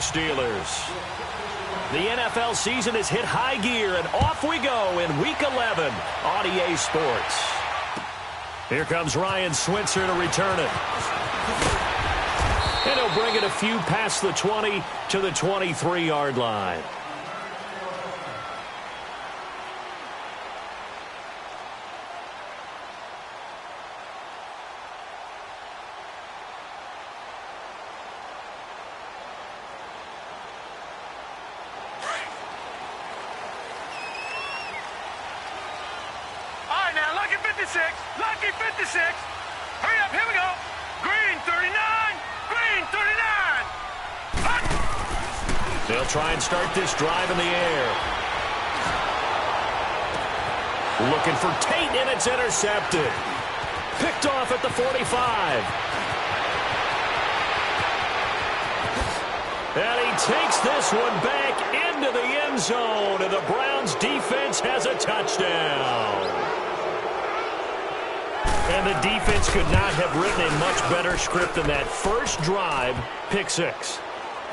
Steelers. The NFL season has hit high gear, and off we go in Week 11 on EA Sports. Here comes Ryan Switzer to return it. And he'll bring it a few past the 20 to the 23-yard line. Lucky 56. Hurry up, here we go. Green 39. Green 39. Hut. They'll try and start this drive in the air. Looking for Tate, and it's intercepted. Picked off at the 45. And he takes this one back into the end zone, and the Browns defense has a touchdown. And the defense could not have written a much better script than that first drive, pick six.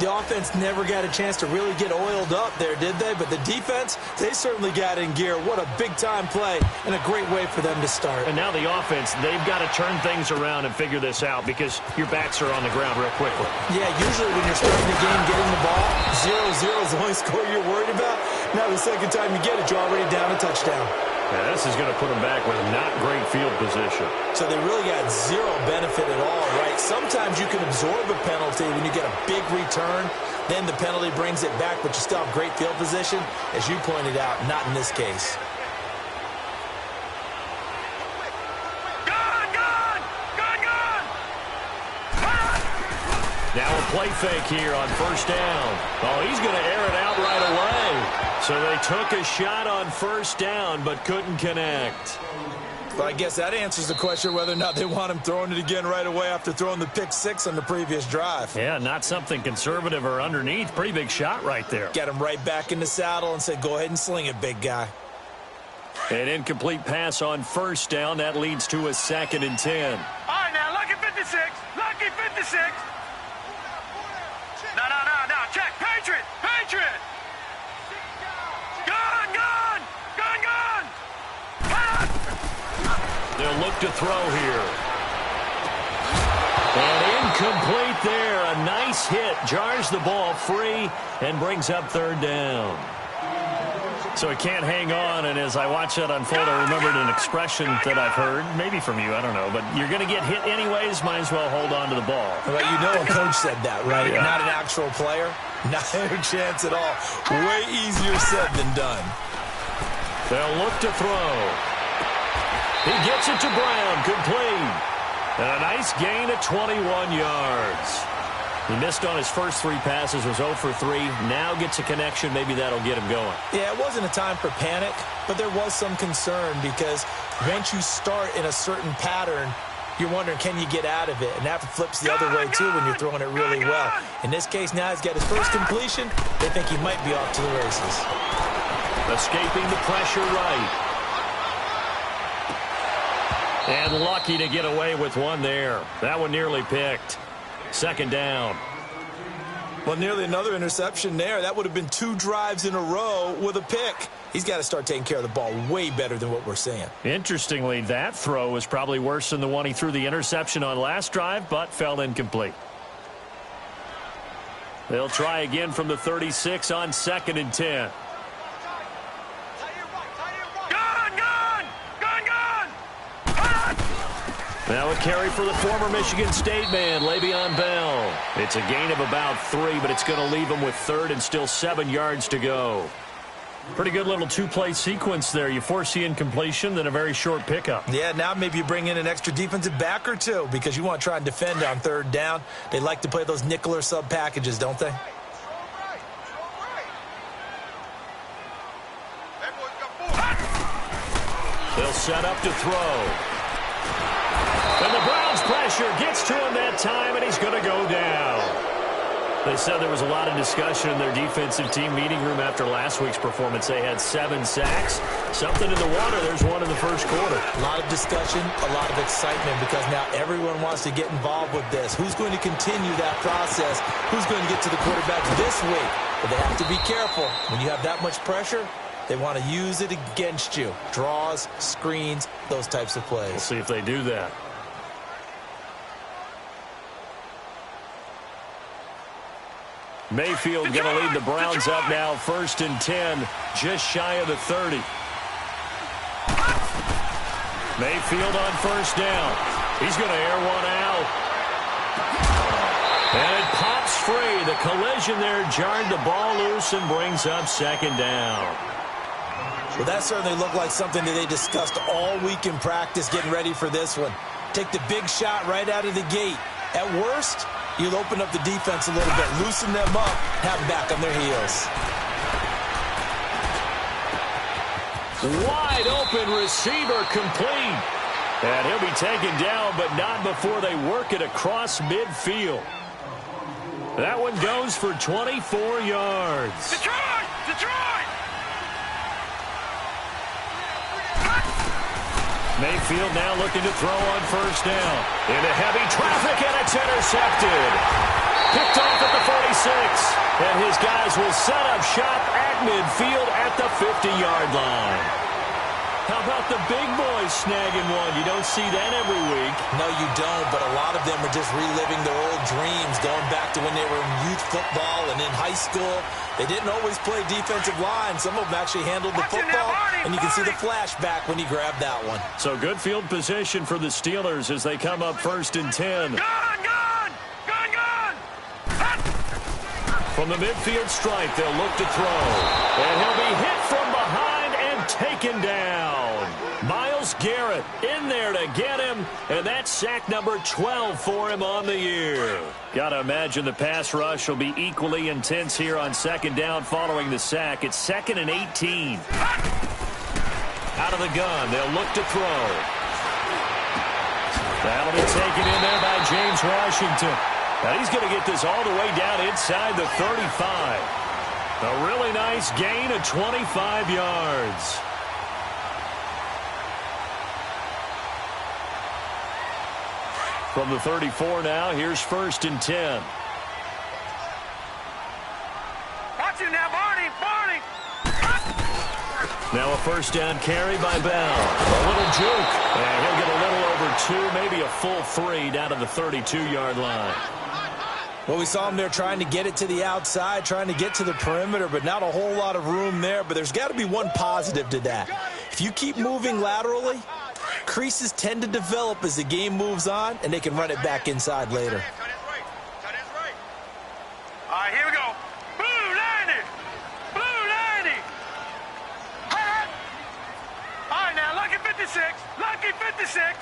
The offense never got a chance to really get oiled up there, did they? But the defense, they certainly got in gear. What a big-time play and a great way for them to start. And now the offense, they've got to turn things around and figure this out because your backs are on the ground real quickly. Yeah, usually when you're starting the game getting the ball, 0-0 is the only score you're worried about. Now the second time you get it, you're already down a touchdown. Yeah, this is going to put them back with not great field position. So they really got zero benefit at all, right? Sometimes you can absorb a penalty when you get a big return. Then the penalty brings it back, but you still have great field position. As you pointed out, not in this case. Now a play fake here on first down. Oh, he's going to air it out right away. So they took a shot on first down, but couldn't connect. Well, I guess that answers the question whether or not they want him throwing it again right away after throwing the pick six on the previous drive. Yeah, not something conservative or underneath. Pretty big shot right there. Get him right back in the saddle and say, go ahead and sling it, big guy. An incomplete pass on first down. That leads to a 2nd and 10. All right, now, lucky 56. Lucky 56. No. Check. Patriot. Gun. They'll look to throw here. And incomplete there. A nice hit. Jars the ball free and brings up 3rd down. So he can't hang on, and as I watch that unfold, I remembered an expression that I've heard, maybe from you, I don't know, but you're going to get hit anyways, might as well hold on to the ball. Well, you know a coach said that, right? Yeah. Not an actual player. Not a chance at all. Way easier said than done. They'll look to throw. He gets it to Brown, complete. And a nice gain of 21 yards. He missed on his first 3 passes, was 0 for 3. Now gets a connection. Maybe that'll get him going. Yeah, it wasn't a time for panic, but there was some concern because once you start in a certain pattern, you're wondering, can you get out of it? And that flips the other way, too, when you're throwing it really well. In this case, now he's got his first completion. They think he might be off to the races. Escaping the pressure right. And lucky to get away with one there. That one nearly picked. 2nd down. Well, nearly another interception there. That would have been 2 drives in a row with a pick. He's got to start taking care of the ball way better than what we're seeing. Interestingly, that throw was probably worse than the one he threw the interception on last drive, but fell incomplete. They'll try again from the 36 on 2nd and 10. Now a carry for the former Michigan State man, Le'Veon Bell. It's a gain of about 3, but it's going to leave him with 3rd and still 7 yards to go. Pretty good little 2-play sequence there. You force the incompletion, then a very short pickup. Yeah, now maybe you bring in an extra defensive back or 2 because you want to try and defend on 3rd down. They like to play those nickel or sub packages, don't they? They'll set up to throw. And the Browns pressure gets to him that time, and he's going to go down. They said there was a lot of discussion in their defensive team meeting room after last week's performance. They had 7 sacks. Something in the water. There's one in the first quarter. A lot of discussion, a lot of excitement because now everyone wants to get involved with this. Who's going to continue that process who's going to get to the quarterback this week. But they have to be careful. When you have that much pressure, they want to use it against you. Draws, screens, those types of plays. We'll see if they do that. Mayfield going to lead the Browns up now, 1st and 10, just shy of the 30. Mayfield on 1st down. He's going to air one out. And it pops free. The collision there jarred the ball loose and brings up 2nd down. Well, that certainly looked like something that they discussed all week in practice getting ready for this one. Take the big shot right out of the gate. At worst, you'll open up the defense a little bit, loosen them up, have them back on their heels. Wide open receiver complete. And he'll be taken down, but not before they work it across midfield. That one goes for 24 yards. Detroit! Detroit! Mayfield now looking to throw on 1st down. Into heavy traffic, and it's intercepted. Picked off at the 46. And his guys will set up shop at midfield at the 50-yard line. How about the big boys snagging one? You don't see that every week. No, you don't, but a lot of them are just reliving their old dreams, going back to when they were in youth football and in high school. They didn't always play defensive line. Some of them actually handled the football, and you can see the flashback when he grabbed that one. So good field position for the Steelers as they come up 1st and 10. Gun! From the midfield stripe, they'll look to throw. And he'll be hit from behind and taken down. Myles Garrett in there to get him, and that's sack number 12 for him on the year. Got to imagine the pass rush will be equally intense here on 2nd down following the sack. It's 2nd and 18. Out of the gun, they'll look to throw. That'll be taken in there by James Washington. Now he's going to get this all the way down inside the 35. A really nice gain of 25 yards. From the 34 now, here's 1st and 10. Watch it now, Barney! Now a 1st down carry by Bell. A little juke. And he'll get a little over 2, maybe a full 3 down to the 32-yard line. Well, we saw him there trying to get it to the outside, trying to get to the perimeter, but not a whole lot of room there. But there's got to be one positive to that. If you keep moving laterally, creases tend to develop as the game moves on, and they can run it back inside later. All right, here we go. Blue 90! Blue 90! All right, now, lucky 56. Lucky 56.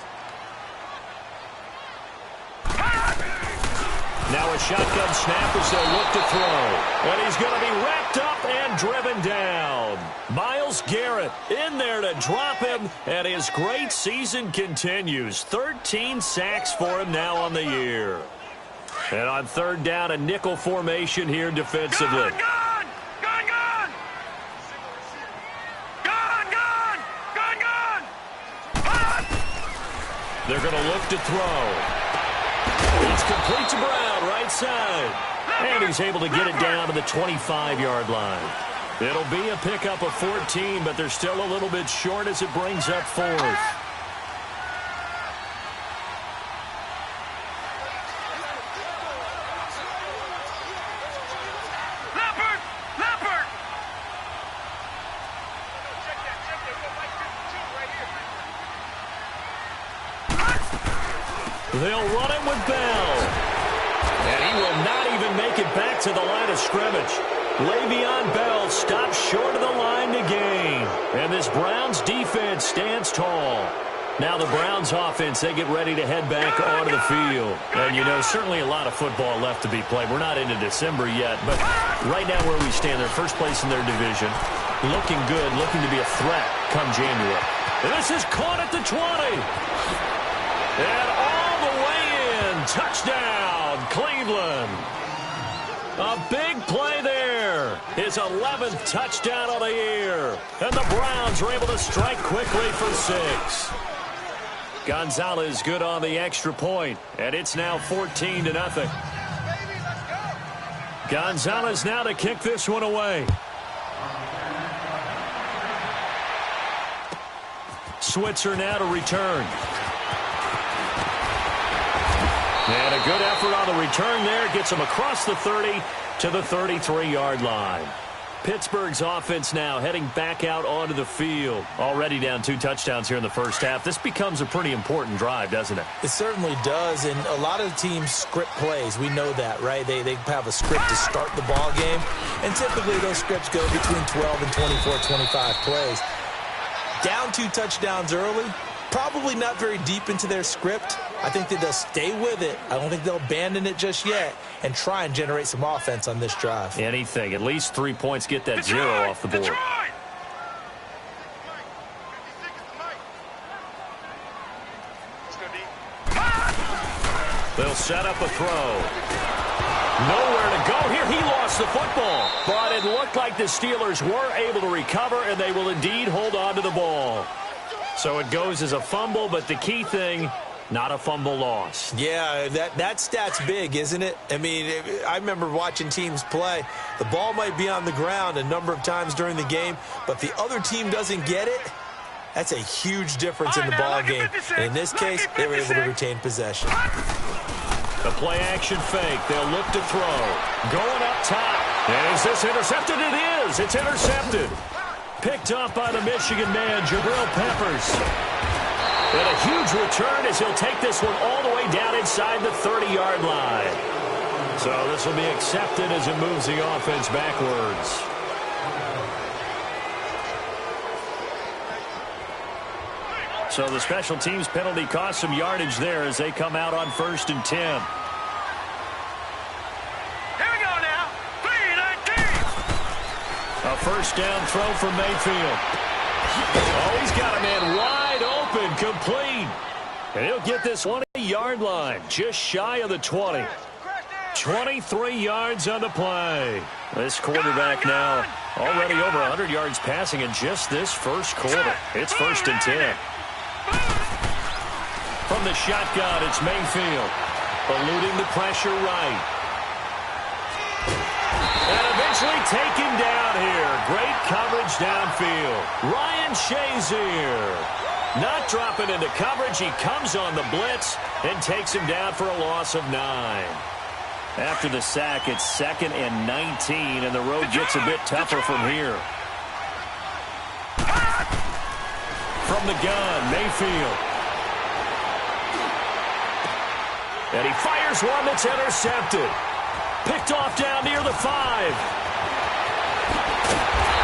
Now a shotgun snap as they'll look to throw. And he's going to be wrapped up and driven down. Myles Garrett in there to drop him, and his great season continues. 13 sacks for him now on the year. And on 3rd down, a nickel formation here defensively. Gun! They're going to look to throw. It's complete to Brown, right side. And he's able to get it down to the 25-yard line. It'll be a pickup of 14, but they're still a little bit short as it brings up 4th. They'll run it with Bell. And he will not even make it back to the line of scrimmage. Le'Veon Bell stops short of the line to gain. And this Browns defense stands tall. Now the Browns offense, they get ready to head back onto the field. And, you know, certainly a lot of football left to be played. We're not into December yet, but right now where we stand, they're first place in their division. Looking good, looking to be a threat come January. And this is caught at the 20. And all the way in. Touchdown, Cleveland. A big play there. His 11th touchdown of the year. And the Browns are able to strike quickly for 6. Gonzalez good on the extra point. And it's now 14-0. Gonzalez now to kick this one away. Switzer now to return. And a good effort on the return there. Gets him across the 30 to the 33-yard line. Pittsburgh's offense now heading back out onto the field. Already down 2 touchdowns here in the first half. This becomes a pretty important drive, doesn't it? It certainly does, and a lot of teams script plays. We know that, right? They have a script to start the ball game, and typically those scripts go between 12 and 24, 25 plays. Down 2 touchdowns early, probably not very deep into their script. I think that they'll stay with it. I don't think they'll abandon it just yet and try and generate some offense on this drive. Anything. At least 3 points, get that Detroit, 0 off the board. Detroit. They'll set up a throw. Nowhere to go here. He lost the football. But it looked like the Steelers were able to recover, and they will indeed hold on to the ball. So it goes as a fumble, but the key thing, not a fumble loss. Yeah, that stat's big, isn't it? I mean, I remember watching teams play. The ball might be on the ground a number of times during the game, but the other team doesn't get it. That's a huge difference in the ball game. And in this case, they were able to retain possession. The play-action fake. They'll look to throw. Going up top. And is this intercepted? It is. It's intercepted. Picked off by the Michigan man, Jabril Peppers. And a huge return as he'll take this one all the way down inside the 30-yard line. So this will be accepted as it moves the offense backwards. So the special teams penalty cost some yardage there as they come out on 1st and 10. Here we go now. 3-19. A first down throw from Mayfield. Oh, he's got a man wide open, complete. And he'll get this 20-yard line, just shy of the 20. 23 yards on the play. This quarterback now already over 100 yards passing in just this first quarter. It's 1st and 10. From the shotgun, it's Mayfield. Eluding the pressure right. And eventually taken down here. Great coverage downfield. Ryan Shazier. Not dropping into coverage. He comes on the blitz and takes him down for a loss of 9. After the sack, it's 2nd and 19, and the road gets a bit tougher from here. From the gun, Mayfield. And he fires one that's intercepted. Picked off down near the 5.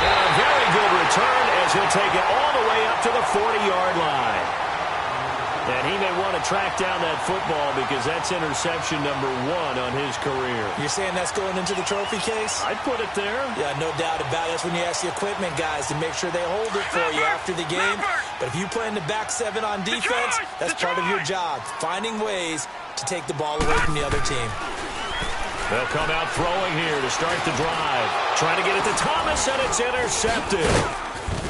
And a very good return as he'll take it all the way up to the 40-yard line. And he may want to track down that football because that's interception number 1 on his career. You're saying that's going into the trophy case? I'd put it there. Yeah, no doubt about it. That's when you ask the equipment guys to make sure they hold it for you after the game. But if you play in the back 7 on defense, that's part of your job, finding ways to take the ball away from the other team. They'll come out throwing here to start the drive. Trying to get it to Thomas, and it's intercepted.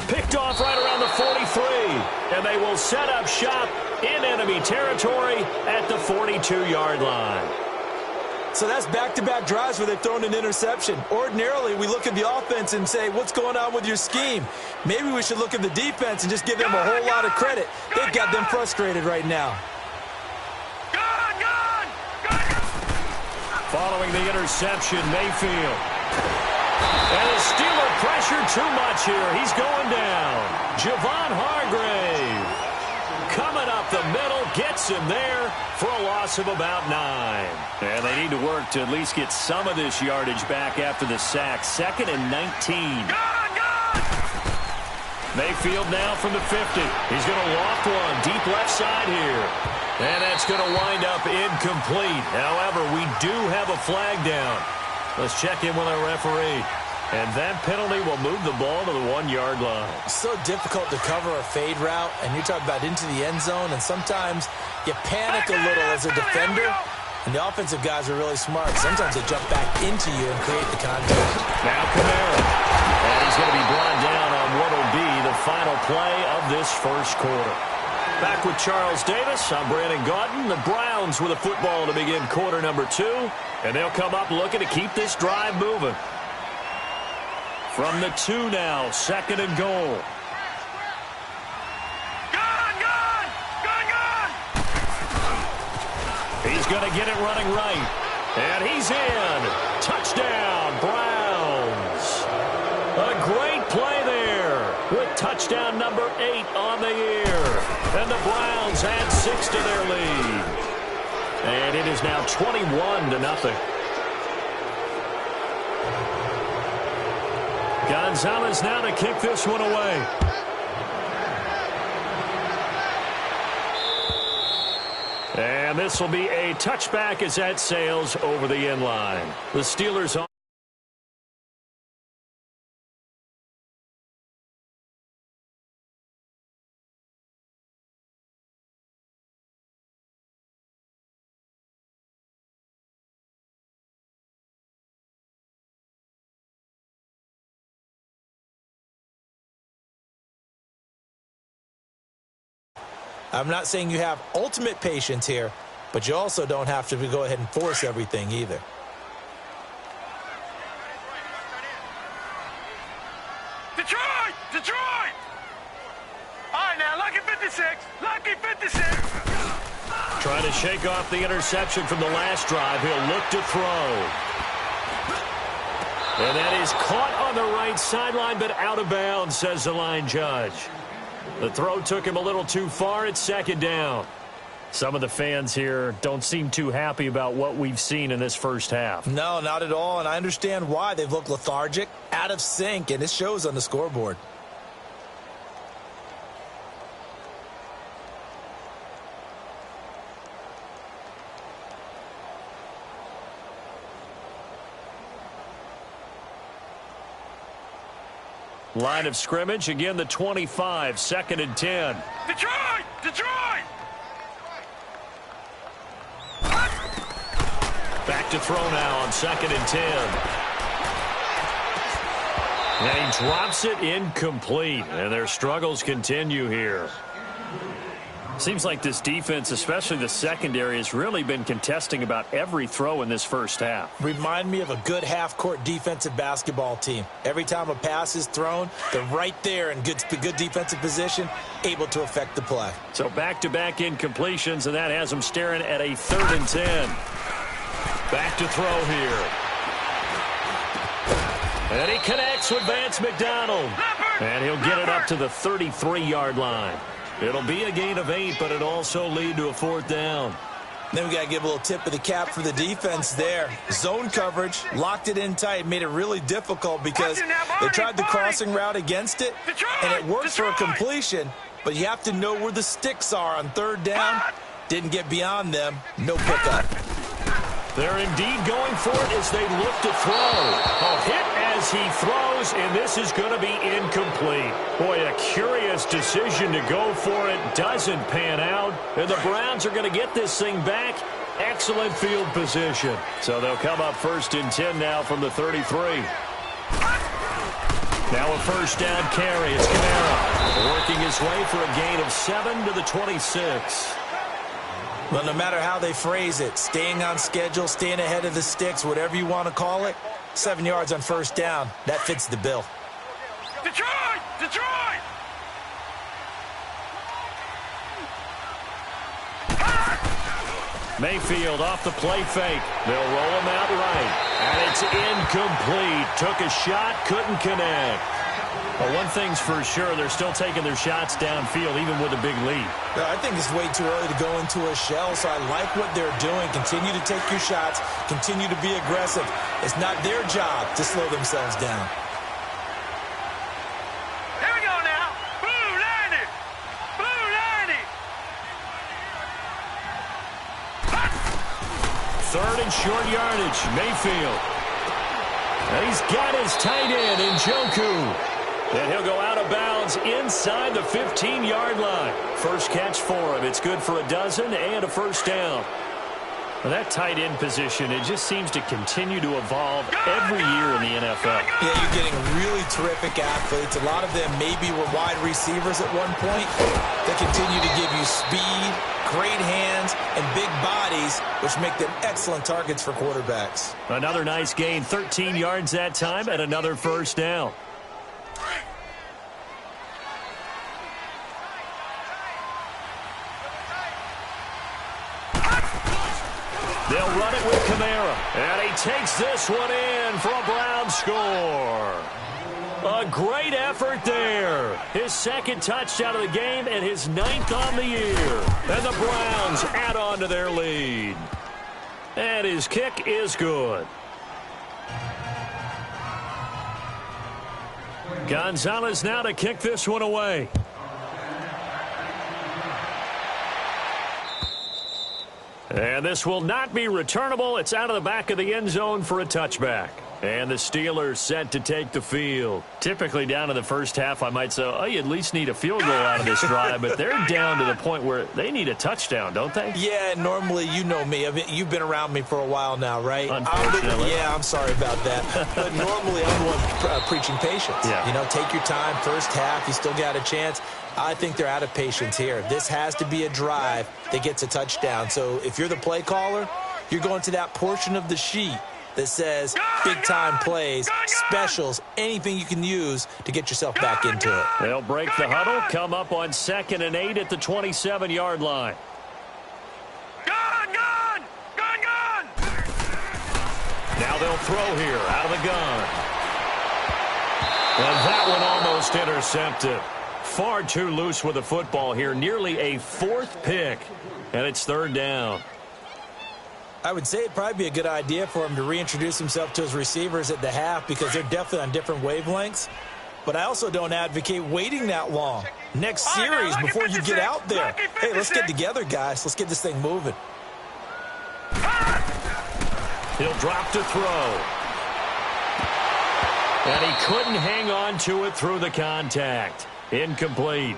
Picked off right around the 43. And they will set up shop in enemy territory at the 42-yard line. So that's back-to-back drives where they've thrown an interception. Ordinarily, we look at the offense and say, what's going on with your scheme? Maybe we should look at the defense and just give them a whole lot of credit. They've got them frustrated right now. Following the interception, Mayfield. And the Steeler pressure too much here. He's going down. Javon Hargrave coming up the middle, gets him there for a loss of about 9. And they need to work to at least get some of this yardage back after the sack. 2nd and 19. Mayfield now from the 50. He's going to loft one deep left side here. And that's going to wind up incomplete. However, we do have a flag down. Let's check in with our referee. And that penalty will move the ball to the 1-yard line. It's so difficult to cover a fade route, and you're talking about into the end zone, and sometimes you panic a little as a defender, and the offensive guys are really smart. Sometimes they jump back into you and create the contact. Now Kamara. And he's going to be brought down on what will be the final play of this first quarter. Back with Charles Davis. I'm Brandon Gaudin. The Browns with a football to begin quarter number 2. And they'll come up looking to keep this drive moving. From the 2 now, 2nd and goal. He's going to get it running right. And he's in. Touchdown, Browns. A great play there with touchdown number 8 on the year. And the Browns add 6 to their lead. And it is now 21-0. Gonzalez now to kick this one away. And this will be a touchback as that sails over the end line. The Steelers on. I'm not saying you have ultimate patience here, but you also don't have to go ahead and force everything either. Detroit! Detroit! All right, now, lucky 56. Lucky 56. Trying to shake off the interception from the last drive. He'll look to throw. And that is caught on the right sideline, but out of bounds, says the line judge. The throw took him a little too far. It's 2nd down. Some of the fans here don't seem too happy about what we've seen in this first half. No, not at all, and I understand why. They've looked lethargic, out of sync, and it shows on the scoreboard. Line of scrimmage, again the 25, 2nd and 10. Detroit! Detroit! Back to throw now on 2nd and 10. And he drops it incomplete, and their struggles continue here. Seems like this defense, especially the secondary, has really been contesting about every throw in this first half. Remind me of a good half-court defensive basketball team. Every time a pass is thrown, they're right there in good defensive position, able to affect the play. So back-to-back incompletions, and that has them staring at a 3rd and 10. Back to throw here. And he connects with Vance McDonald. And he'll get it up to the 33-yard line. It'll be a gain of 8, but it also lead to a 4th down. Then we got to give a little tip of the cap for the defense there. Zone coverage, locked it in tight, made it really difficult because they tried the crossing route against it, and it worked for a completion, but you have to know where the sticks are on 3rd down. Didn't get beyond them, no pickup. They're indeed going for it as they look to throw. A hit as he throws, and this is going to be incomplete. Boy, a curious decision to go for it. Doesn't pan out, and the Browns are going to get this thing back. Excellent field position. So they'll come up 1st and 10 now from the 33. Now a 1st down carry. It's Kamara working his way for a gain of 7 to the 26. Well, no matter how they phrase it, staying on schedule, staying ahead of the sticks, whatever you want to call it, 7 yards on 1st down, that fits the bill. Detroit! Detroit! Mayfield off the play fake. They'll roll him out right. And it's incomplete. Took a shot, couldn't connect. But one thing's for sure, they're still taking their shots downfield, even with a big lead. I think it's way too early to go into a shell, so I like what they're doing. Continue to take your shots. Continue to be aggressive. It's not their job to slow themselves down. Here we go now. Blue 90. Blue 90. 3rd and short yardage. Mayfield. And he's got his tight end in Njoku. And he'll go out of bounds inside the 15-yard line. First catch for him. It's good for a dozen and a 1st down. Well, that tight end position, it just seems to continue to evolve every year in the NFL. Yeah, you're getting really terrific athletes. A lot of them maybe were wide receivers at one point. They continue to give you speed, great hands, and big bodies, which make them excellent targets for quarterbacks. Another nice gain, 13 yards that time, and another first down. They'll run it with Kamara. And he takes this one in for a Browns score. A great effort there. His second touchdown of the game and his 9th on the year. And the Browns add on to their lead. And his kick is good. Gonzalez now to kick this one away. And this will not be returnable. It's out of the back of the end zone for a touchback. And the Steelers set to take the field. Typically down in the first half, I might say, oh, you at least need a field goal out of this drive. But they're down to the point where they need a touchdown, don't they? Yeah, normally, you know me. You've been around me for a while now, right? Unfortunately. I'm sorry about that. But normally, I'm the one preaching patience. Yeah. You know, take your time. First half, you still got a chance. I think they're out of patience here. This has to be a drive that gets a touchdown. So if you're the play caller, you're going to that portion of the sheet that says big-time plays, specials, anything you can use to get yourself back into it. They'll break the huddle, come up on 2nd and 8 at the 27-yard line. Gun! Now they'll throw here out of the gun. And that one almost intercepted. Far too loose with the football here. Nearly a 4th pick. And it's 3rd down. I would say it'd probably be a good idea for him to reintroduce himself to his receivers at the half because they're definitely on different wavelengths. But I also don't advocate waiting that long. Next series before you get out there. Hey, let's get together, guys. Let's get this thing moving. He'll drop to throw. And he couldn't hang on to it through the contact. Incomplete.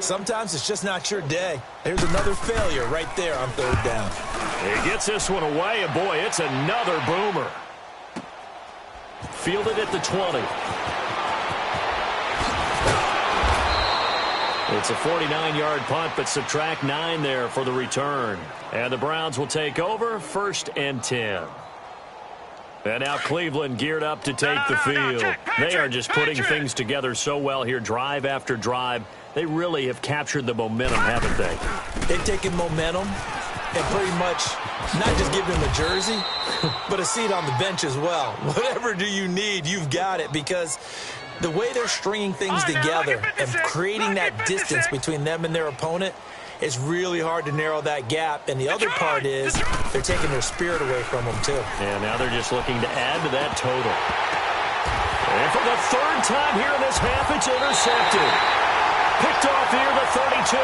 Sometimes it's just not your day. There's another failure right there on 3rd down. He gets this one away, and boy, it's another boomer. Fielded at the 20. It's a 49-yard punt, but subtract 9 there for the return. And the Browns will take over 1st and 10. And now Cleveland geared up to take the field. They are just putting things together so well here, drive after drive. They really have captured the momentum, haven't they? They've taken momentum and pretty much not just given him a jersey, but a seat on the bench as well. Whatever do you need, you've got it, because the way they're stringing things together and creating that distance between them and their opponent, it's really hard to narrow that gap. And the other part is they're taking their spirit away from them, too. And now they're just looking to add to that total. And for the 3rd time here in this half, it's intercepted. Picked off here the 32.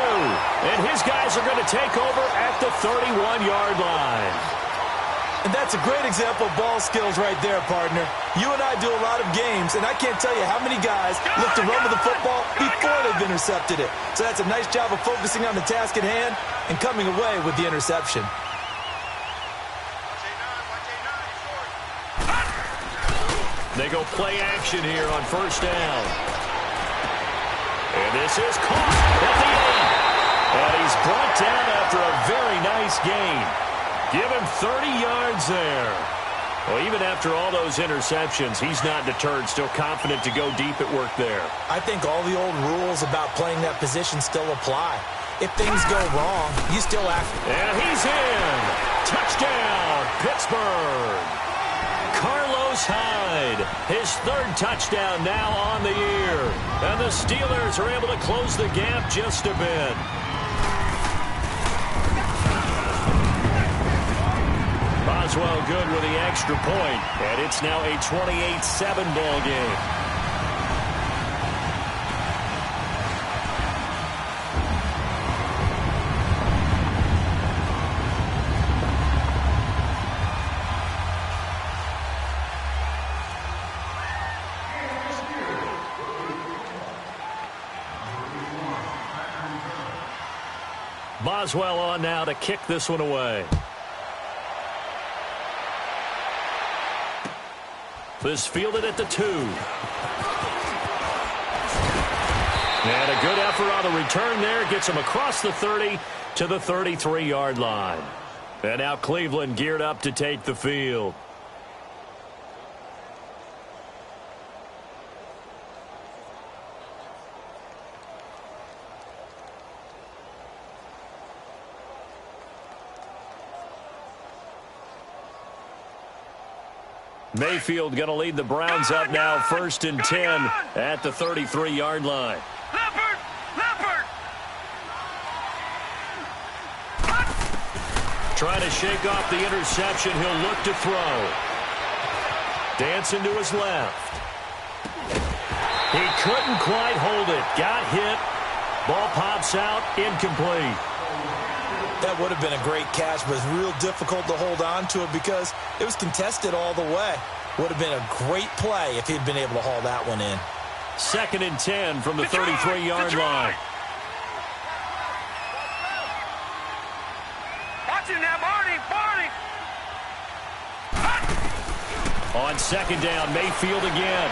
And his guys are going to take over at the 31-yard line. And that's a great example of ball skills right there, partner. You and I do a lot of games, and I can't tell you how many guys look to run with the football before they've intercepted it. So that's a nice job of focusing on the task at hand and coming away with the interception. They go play action here on 1st down. And this is caught at the 8. And he's brought down after a very nice gain. Give him 30 yards there. Well, even after all those interceptions, he's not deterred, still confident to go deep at work there. I think all the old rules about playing that position still apply. If things go wrong, you still act. And he's in. Touchdown, Pittsburgh. Carlos Hyde, his 3rd touchdown now on the year. And the Steelers are able to close the gap just a bit. Boswell good with the extra point, and it's now a 28-7 ball game. Boswell on now to kick this one away. This fielded at the 2. And a good effort on the return there. Gets him across the 30 to the 33-yard line. And now Cleveland geared up to take the field. Mayfield going to lead the Browns up now, 1st and 10 at the 33-yard line. Leopard! Leopard! Trying to shake off the interception. He'll look to throw. Dancing to his left. He couldn't quite hold it. Got hit. Ball pops out. Incomplete. That would have been a great catch, but it's real difficult to hold on to it because it was contested all the way. Would have been a great play if he'd been able to haul that one in. 2nd and 10 from the 33-yard line. Watch him now, Barney! Barney! On 2nd down, Mayfield again.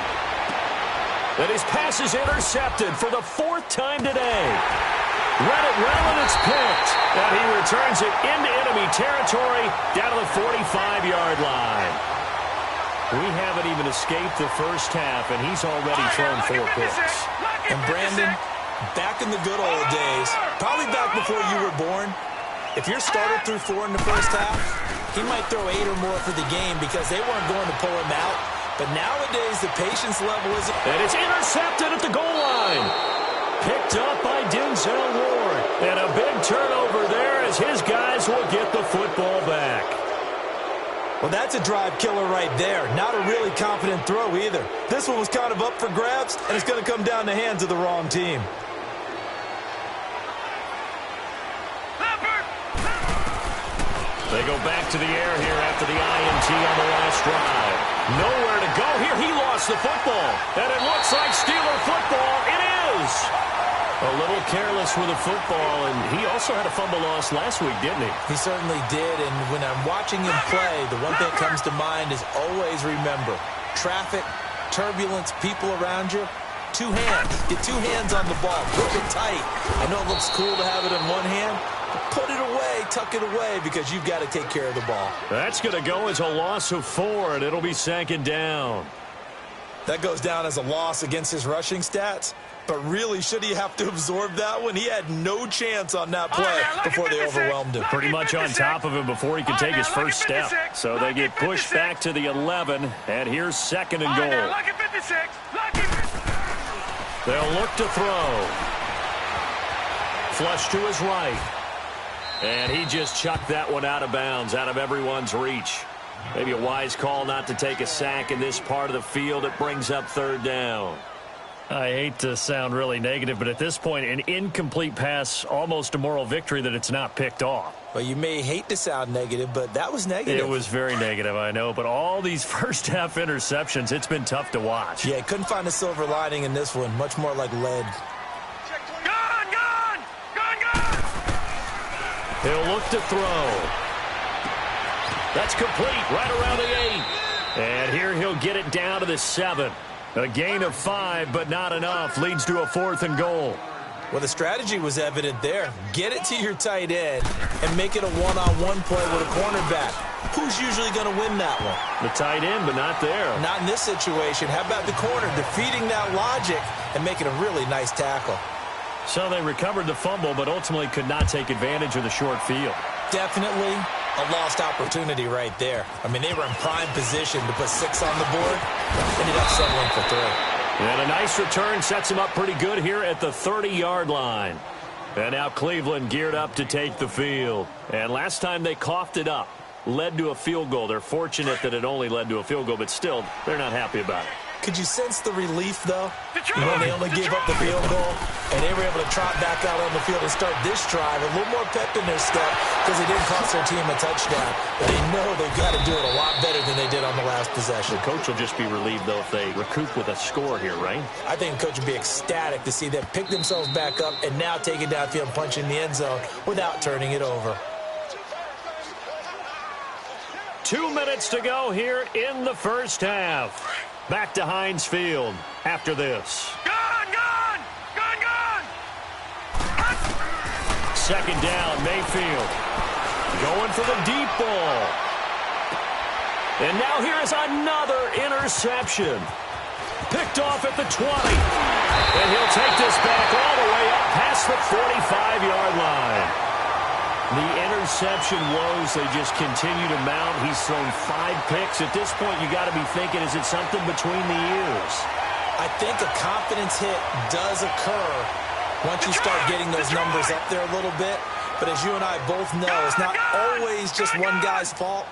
And his pass is intercepted for the 4th time today. Read it well, and it's picked. And he returns it into enemy territory down to the 45-yard line. We haven't even escaped the first half, and he's already thrown 4 picks. And Brandon, back in the good old days, probably back before you were born, if your starter threw 4 in the first half, he might throw 8 or more for the game because they weren't going to pull him out. But nowadays, the patience level is... And it's intercepted at the goal line. Picked up by Denzel Ward. And a big turnover there as his guys will get the football back. Well, that's a drive killer right there. Not a really confident throw either. This one was kind of up for grabs, and it's going to come down the hands of the wrong team. They go back to the air here after the INT on the last drive. Nowhere to go here. He lost the football. And it looks like Steeler football. It is. A little careless with the football, and he also had a fumble loss last week, didn't he? He certainly did, and when I'm watching him play, the one thing that comes to mind is always remember, traffic, turbulence, people around you, 2 hands. Get 2 hands on the ball. Grip it tight. I know it looks cool to have it in one hand, but put it away, tuck it away, because you've got to take care of the ball. That's going to go as a loss of 4, and it'll be 2nd down. That goes down as a loss against his rushing stats. But really, should he have to absorb that one? He had no chance on that play before they overwhelmed him. Pretty much on top of him before he could take his first step. So they get pushed back to the 11, and here's 2nd and goal. They'll look to throw. Flush to his right. And he just chucked that one out of bounds, out of everyone's reach. Maybe a wise call not to take a sack in this part of the field. It brings up 3rd down. I hate to sound really negative, but at this point, an incomplete pass, almost a moral victory that it's not picked off. Well, you may hate to sound negative, but that was negative. It was very negative, I know. But all these first-half interceptions, it's been tough to watch. Yeah, couldn't find a silver lining in this one. Much more like lead. Gone! Gone! Gone! Gone! He'll look to throw. That's complete, right around the 8. And here he'll get it down to the 7. A gain of 5, but not enough. Leads to a 4th and goal. Well, the strategy was evident there. Get it to your tight end and make it a one-on-one play with a cornerback. Who's usually going to win that one? The tight end, but not there. Not in this situation. How about the corner defeating that logic and making a really nice tackle? So they recovered the fumble, but ultimately could not take advantage of the short field. Definitely a lost opportunity right there. I mean, they were in prime position to put 6 on the board. Ended up settling for 3. And a nice return sets him up pretty good here at the 30-yard line. And now Cleveland geared up to take the field. And last time they coughed it up, led to a field goal. They're fortunate that it only led to a field goal, but still, they're not happy about it. Could you sense the relief, though? When they only gave up the field goal, and they were able to trot back out on the field and start this drive. A little more pep in their step because they didn't cost their team a touchdown. But they know they've got to do it a lot better than they did on the last possession. The coach will just be relieved, though, if they recoup with a score here, right? I think the coach would be ecstatic to see them pick themselves back up and now take it downfield and punch in the end zone without turning it over. 2 minutes to go here in the first half. Back to Heinz Field after this. Gone, gone! Gone, gone! Second down, Mayfield. Going for the deep ball. And now here is another interception. Picked off at the 20. And he'll take this back all the way up past the 45-yard line. The interception woes, they just continue to mount. He's thrown 5 picks. At this point, you got to be thinking, is it something between the ears? I think a confidence hit does occur once you start getting those numbers up there a little bit. But as you and I both know, it's not always just one guy's fault.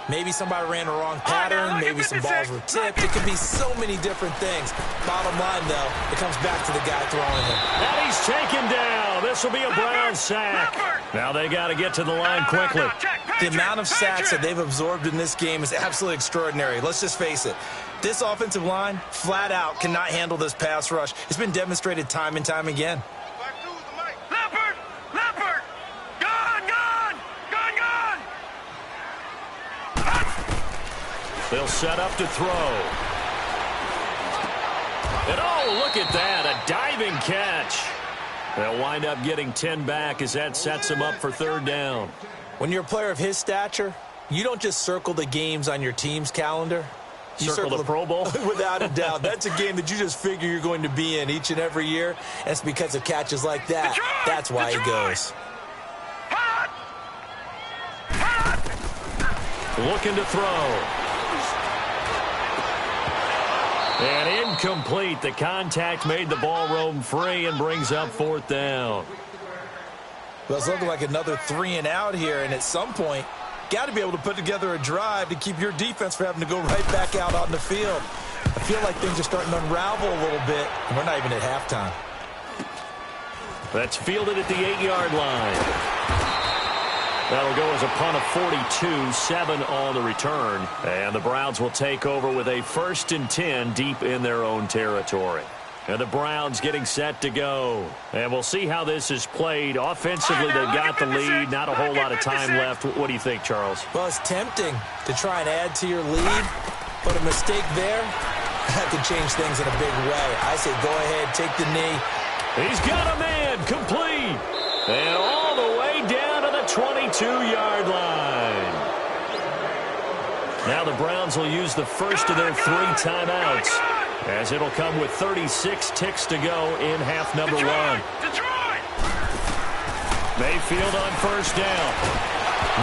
Maybe somebody ran the wrong pattern. Maybe some balls were tipped. It could be so many different things. Bottom line, though, it comes back to the guy throwing it. And he's taken down. This will be a Brown sack. Now they got to get to the line quickly. The amount of sacks that they've absorbed in this game is absolutely extraordinary. Let's just face it. This offensive line, flat out, cannot handle this pass rush. It's been demonstrated time and time again. They'll set up to throw. And oh, look at that, a diving catch. They'll wind up getting 10 back as that sets them up for third down. When you're a player of his stature, you don't just circle the games on your team's calendar. You circle the Pro Bowl? Without a doubt. That's a game that you just figure you're going to be in each and every year. And it's because of catches like that. That's why he goes. Looking to throw. And incomplete. The contact made the ball roam free and brings up fourth down. Well, it's looking like another 3 and out here. And at some point, got to be able to put together a drive to keep your defense from having to go right back out on the field. I feel like things are starting to unravel a little bit. And we're not even at halftime. That's fielded at the 8-yard line. That'll go as a punt of 42, 7 on the return. And the Browns will take over with a 1st and 10 deep in their own territory. And the Browns getting set to go. And we'll see how this is played. Offensively, they've got the lead. Not a whole lot of time left. What do you think, Charles? Well, it's tempting to try and add to your lead. But a mistake there, that could change things in a big way. I say go ahead, take the knee. He's got a man, complete. And all the way down to the 22-yard line. Now the Browns will use the first of their 3 timeouts, as it'll come with 36 ticks to go in half number 1. Mayfield on first down.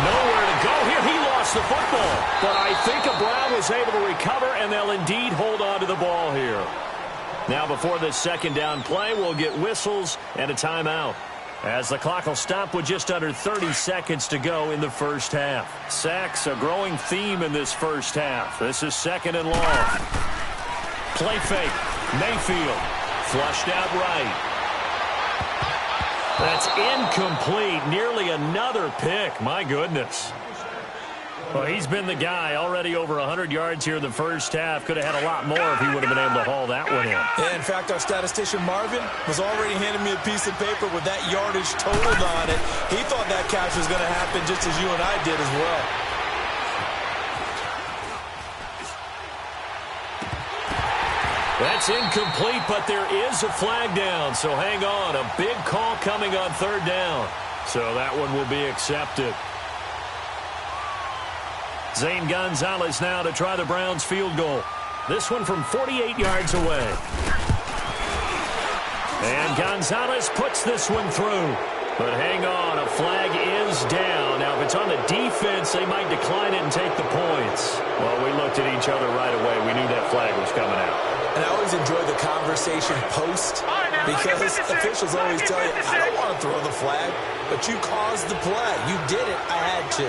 Nowhere to go here. He lost the football. But I think a Brown was able to recover, and they'll indeed hold on to the ball here. Now before this second down play, we'll get whistles and a timeout, as the clock will stop with just under 30 seconds to go in the first half. Sacks, a growing theme in this first half. This is 2nd and long. Play fake. Mayfield. Flushed out right. That's incomplete. Nearly another pick. My goodness. Well, he's been the guy. Already over 100 yards here in the first half. Could have had a lot more if he would have been able to haul that one in. Yeah, in fact, our statistician Marvin was already handing me a piece of paper with that yardage totaled on it. He thought that catch was going to happen just as you and I did as well. That's incomplete, but there is a flag down, so hang on. A big call coming on third down. So that one will be accepted. Zane Gonzalez now to try the Browns field goal. This one from 48 yards away. And Gonzalez puts this one through. But hang on, a flag is down. Now, if it's on the defense, they might decline it and take the points. Well, we looked at each other right away. We knew that flag was coming out. And I always enjoy the conversation post, because officials always tell you, I don't want to throw the flag, but you caused the play. You did it. I had to.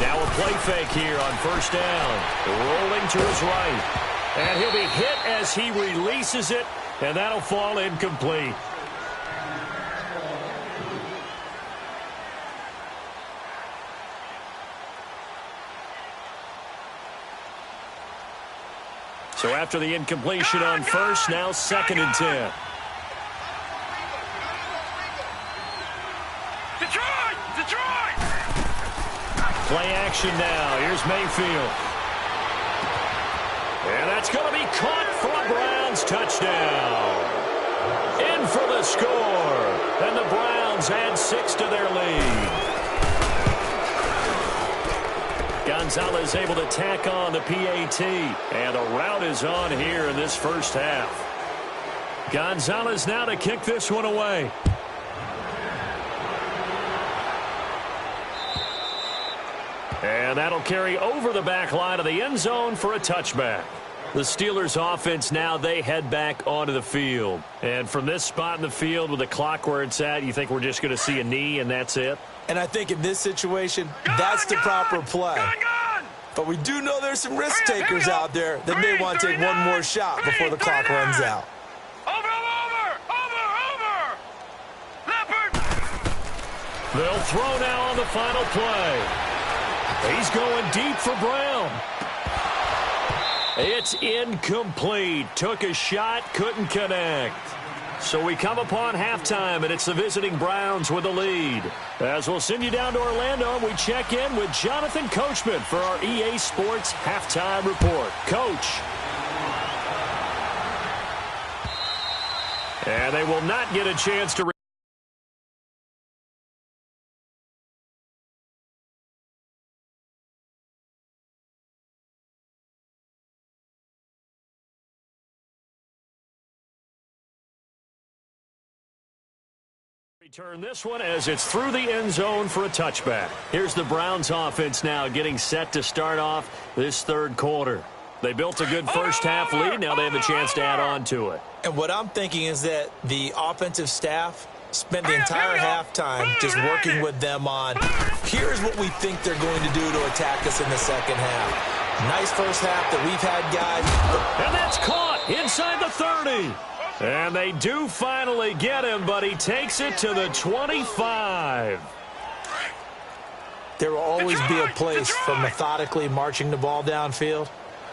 Now a play fake here on first down. Rolling to his right. And he'll be hit as he releases it, and that'll fall incomplete. So after the incompletion on first, now 2nd and 10. Play action now. Here's Mayfield. And that's going to be caught for a Browns touchdown. In for the score. And the Browns add 6 to their lead. Gonzalez able to tack on the PAT. And a rout is on here in this first half. Gonzalez now to kick this one away. And that'll carry over the back line of the end zone for a touchback. The Steelers offense now, they head back onto the field. And from this spot in the field with the clock where it's at, you think we're just going to see a knee and that's it? And I think in this situation, that's the proper play. But we do know there's some risk takers out there that may want to take one more shot before the clock runs out. They'll throw now on the final play. He's going deep for Brown. It's incomplete. Took a shot, couldn't connect. So we come upon halftime, and it's the visiting Browns with the lead. As we'll send you down to Orlando, we check in with Jonathan Coachman for our EA Sports Halftime Report. Coach. And they will not get a chance to return this one as it's through the end zone for a touchback. Here's the Browns offense now getting set to start off this third quarter. They built a good first half lead. Now they have a chance to add on to it. And what I'm thinking is that the offensive staff spent the entire halftime just working with them on, here's what we think they're going to do to attack us in the second half. Nice first half that we've had, guys. And that's caught inside the 30. And they do finally get him, but he takes it to the 25. There will always be a place for methodically marching the ball downfield.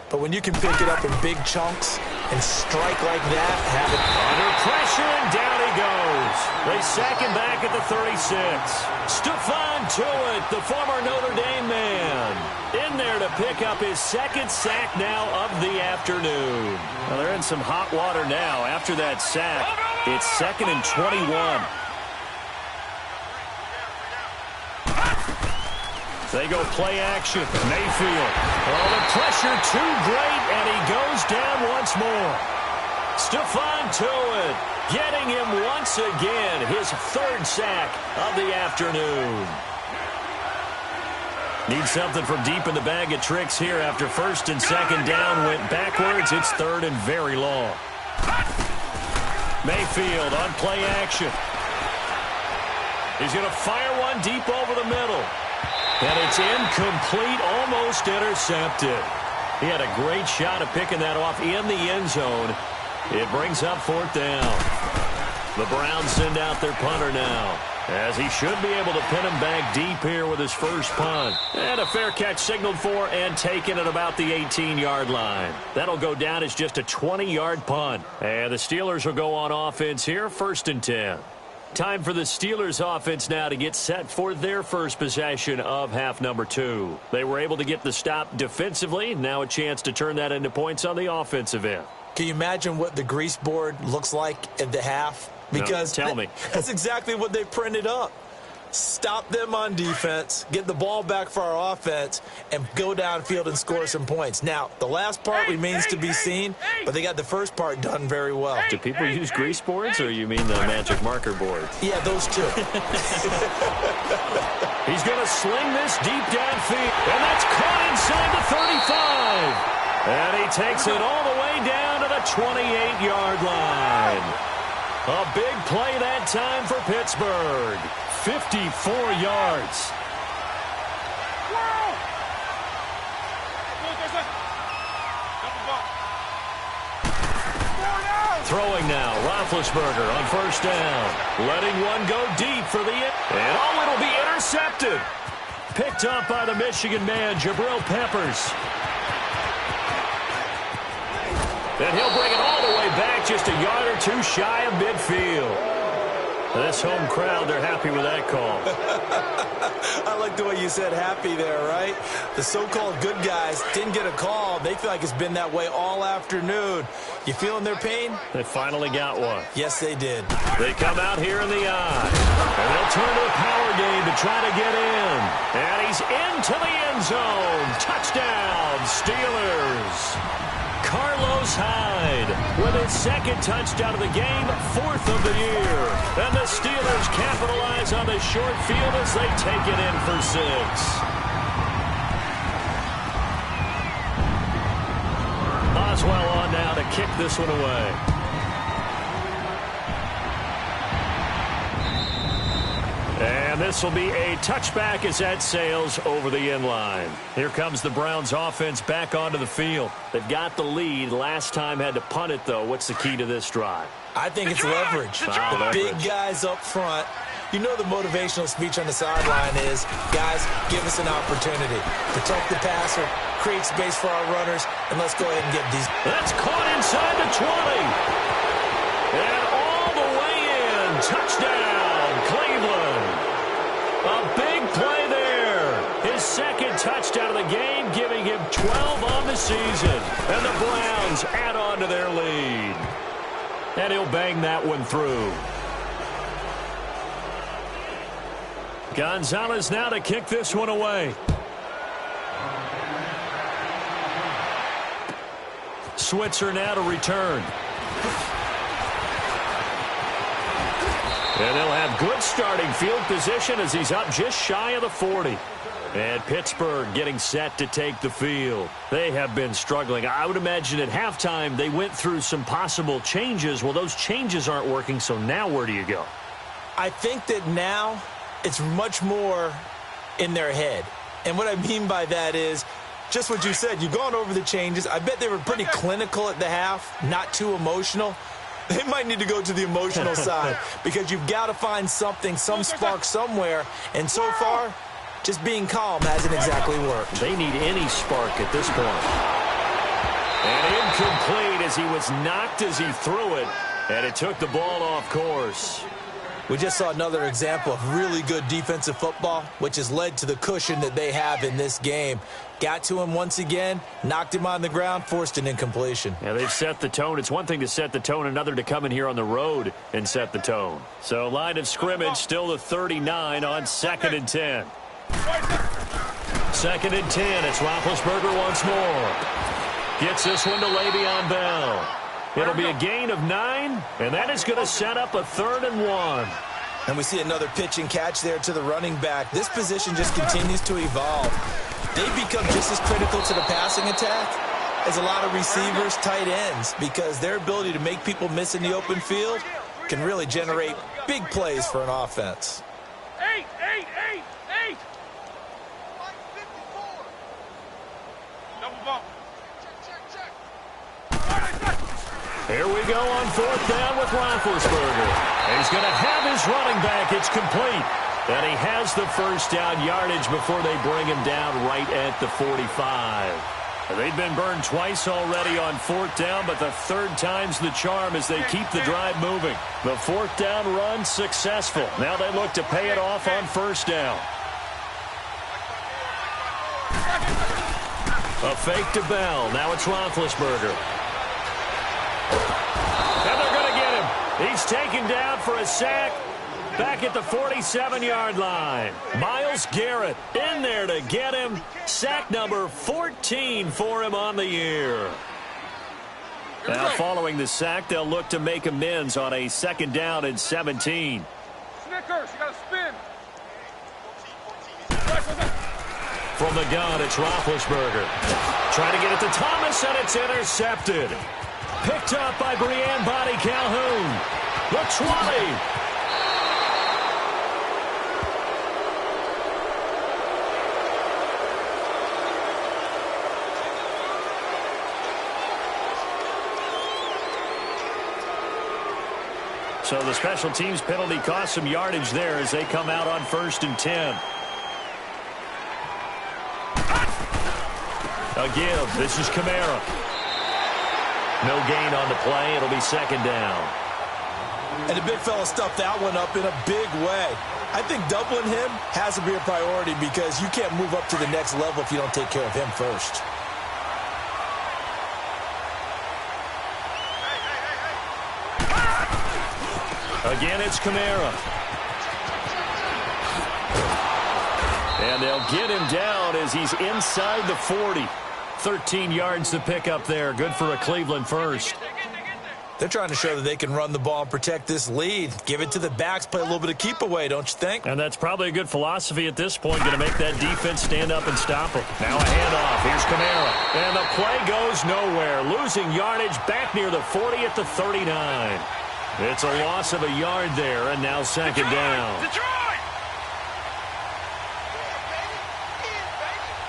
But when you can pick it up in big chunks and strike like that, have it under pressure, and down he goes. They sack him back at the 36. Stephon Tuitt, the former Notre Dame man, in there to pick up his second sack now of the afternoon. Well, they're in some hot water now. After that sack, it's 2nd and 21. They go play action. Mayfield. Oh, the pressure too great, and he goes down once more. Stephon Tuitt getting him once again, his third sack of the afternoon. Need something from deep in the bag of tricks here after first and second down went backwards. It's third and very long. Mayfield on play action. He's going to fire one deep over the middle. And it's incomplete, almost intercepted. He had a great shot at picking that off in the end zone. It brings up 4th down. The Browns send out their punter now, as he should be able to pin him back deep here with his first punt. And a fair catch signaled for and taken at about the 18-yard line. That'll go down as just a 20-yard punt. And the Steelers will go on offense here, 1st and 10. Time for the Steelers offense now to get set for their first possession of half number 2. They were able to get the stop defensively. Now a chance to turn that into points on the offensive end. Can you imagine what the grease board looks like at the half? Because no, tell me. That's exactly what they printed up. Stop them on defense, get the ball back for our offense, and go downfield and score some points. Now, the last part remains to be seen, but they got the first part done very well. Do people use grease boards, or you mean the magic marker boards? Yeah, those two. He's going to sling this deep downfield, and that's caught inside the 35. And he takes it all the way down to the 28-yard line. A big play that time for Pittsburgh. 54 yards. Throwing now, Roethlisberger on first down. Letting one go deep for the and it'll be intercepted. Picked up by the Michigan man, Jabril Peppers. And he'll bring it all the way back, just a yard or two shy of midfield. This home crowd, they're happy with that call. I like the way you said happy there, right? The so-called good guys didn't get a call. They feel like it's been that way all afternoon. You feeling their pain? They finally got one. Yes, they did. They come out here in the eye. And they'll turn to a power game to try to get in. And he's into the end zone. Touchdown, Steelers. Carlos Hyde with his second touchdown of the game, 4th of the year. And the Steelers capitalize on the short field as they take it in for 6. Oswell on now to kick this one away. And this will be a touchback as that sails over the end line. Here comes the Browns offense back onto the field. They've got the lead. Last time had to punt it, though. What's the key to this drive? I think it's leverage. The big guys up front. You know the motivational speech on the sideline is, guys, give us an opportunity. Protect the passer, create space for our runners, and let's go ahead and get these. That's caught inside the 20. And all the way in. Touchdown, Cleveland. A big play there. His second touchdown of the game, giving him 12 on the season. And the Browns add on to their lead. And he'll bang that one through. Gonzalez now to kick this one away. Switzer now to return. And they'll have good starting field position as he's up just shy of the 40. And Pittsburgh getting set to take the field. They have been struggling. I would imagine at halftime they went through some possible changes. Well, those changes aren't working, so now where do you go? I think that now it's much more in their head. And what I mean by that is just what you said. You've gone over the changes. I bet they were pretty clinical at the half, not too emotional. They might need to go to the emotional side because you've got to find something, some spark somewhere. And so far, just being calm hasn't exactly worked. They need any spark at this point. And incomplete as he was knocked as he threw it. And it took the ball off course. We just saw another example of really good defensive football, which has led to the cushion that they have in this game. Got to him once again, knocked him on the ground, forced an incompletion. Yeah, they've set the tone. It's one thing to set the tone, another to come in here on the road and set the tone. So line of scrimmage, still the 39 on 2nd and 10. 2nd and 10, it's Roethlisberger once more. Gets this one to Le'Veon Bell. It'll be a gain of 9, and that is going to set up a 3rd and 1. And we see another pitch and catch there to the running back. This position just continues to evolve. They become just as critical to the passing attack as a lot of receivers, tight ends, because their ability to make people miss in the open field can really generate big plays for an offense. 8. Double bump. Here we go on 4th down with Roethlisberger. He's going to have his running back. It's complete. And he has the first down yardage before they bring him down right at the 45. They've been burned twice already on 4th down, but the 3rd time's the charm as they keep the drive moving. The 4th down run successful. Now they look to pay it off on 1st down. A fake to Bell. Now it's Roethlisberger. And they're going to get him. He's taken down for a sack back at the 47-yard line. Myles Garrett in there to get him. Sack number 14 for him on the year. Now following the sack, they'll look to make amends on a 2nd down and 17. Snickers, you got to spin. From the gun, it's Roethlisberger. Trying to get it to Thomas, and it's intercepted. Picked up by Brianne Body Calhoun. The 20. So the special teams penalty cost some yardage there as they come out on 1st and 10. A give. This is Kamara. No gain on the play. It'll be 2nd down. And the big fella stuffed that one up in a big way. I think doubling him has to be a priority because you can't move up to the next level if you don't take care of him first. Again, it's Kamara. And they'll get him down as he's inside the 40. 13 yards to pick up there. Good for a Cleveland first. They're trying to show that they can run the ball and protect this lead. Give it to the backs, play a little bit of keep away, don't you think? And that's probably a good philosophy at this point, going to make that defense stand up and stop them. Now a handoff. Here's Kamara. And the play goes nowhere. Losing yardage back near the 40 at the 39. It's a loss of a yard there, and now second down. Detroit!